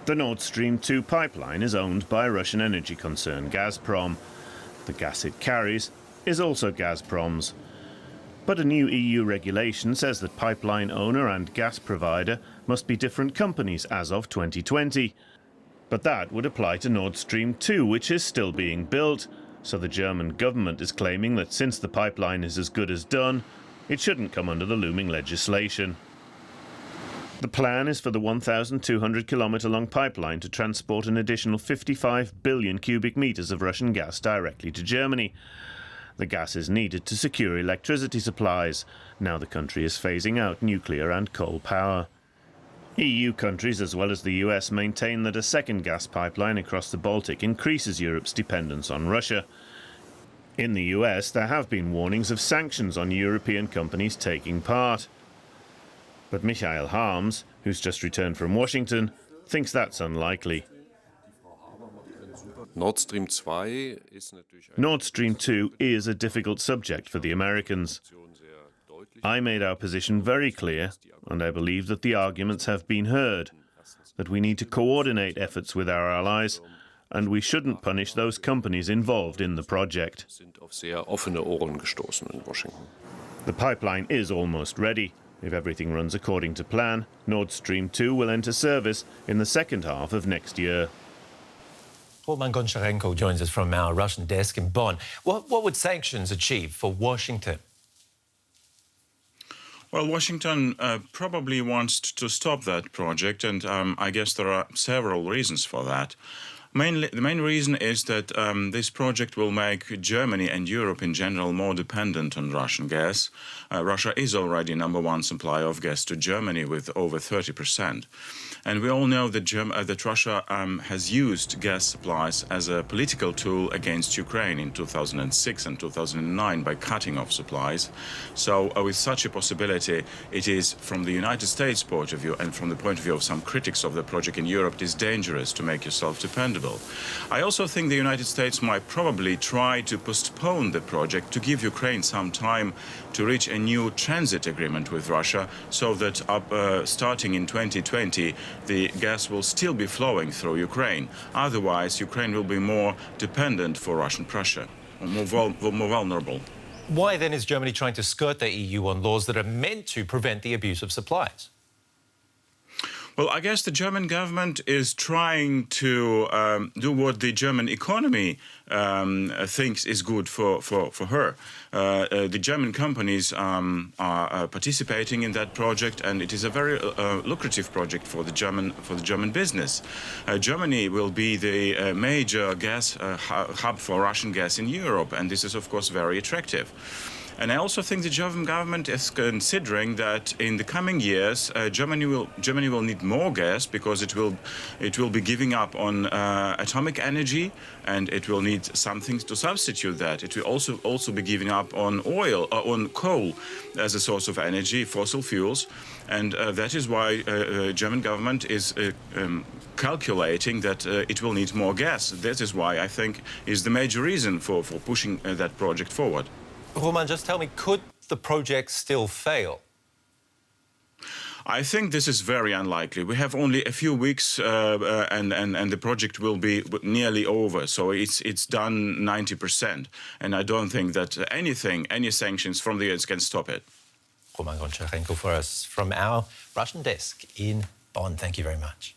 The Nord Stream 2 pipeline is owned by Russian energy concern Gazprom. The gas it carries is also Gazprom's. But a new EU regulation says that pipeline owner and gas provider must be different companies as of 2020. But that would apply to Nord Stream 2, which is still being built. So the German government is claiming that since the pipeline is as good as done, it shouldn't come under the looming legislation. The plan is for the 1,200-kilometre-long pipeline to transport an additional 55 billion cubic metres of Russian gas directly to Germany. The gas is needed to secure electricity supplies. Now the country is phasing out nuclear and coal power. EU countries, as well as the US, maintain that a second gas pipeline across the Baltic increases Europe's dependence on Russia. In the US, there have been warnings of sanctions on European companies taking part. But Michael Harms, who's just returned from Washington, thinks that's unlikely. Nord Stream 2 is a difficult subject for the Americans. I made our position very clear, and I believe that the arguments have been heard, that we need to coordinate efforts with our allies, and we shouldn't punish those companies involved in the project. The pipeline is almost ready. If everything runs according to plan, Nord Stream 2 will enter service in the second half of next year. Roman Goncharenko joins us from our Russian desk in Bonn. What would sanctions achieve for Washington? Well, Washington probably wants to stop that project, and I guess there are several reasons for that. The main reason is that this project will make Germany and Europe in general more dependent on Russian gas. Russia is already #1 supplier of gas to Germany with over 30%. And we all know that Russia has used gas supplies as a political tool against Ukraine in 2006 and 2009 by cutting off supplies. So with such a possibility, it is, from the United States point of view and from the point of view of some critics of the project in Europe, it is dangerous to make yourself dependable. I also think the United States might probably try to postpone the project to give Ukraine some time to reach a new transit agreement with Russia, so that starting in 2020, the gas will still be flowing through Ukraine. Otherwise, Ukraine will be more dependent for Russian pressure, more vulnerable. Why then is Germany trying to skirt the EU on laws that are meant to prevent the abuse of supplies? Well, I guess the German government is trying to do what the German economy thinks is good for her. The German companies are participating in that project, and it is a very lucrative project for the German business. Germany will be the major gas hub for Russian gas in Europe, and this is, of course, very attractive. And I also think the German government is considering that in the coming years, Germany will need more gas, because it will be giving up on atomic energy, and it will need something to substitute that. It will also be giving up on oil, on coal as a source of energy, fossil fuels, and that is why German government is calculating that it will need more gas. That is why I think is the major reason for pushing that project forward. Roman, just tell me, could the project still fail? I think this is very unlikely. We have only a few weeks, and the project will be nearly over. So it's done 90%, and I don't think that any sanctions from the US can stop it. Roman Goncharenko for us from our Russian desk in Bonn. Thank you very much.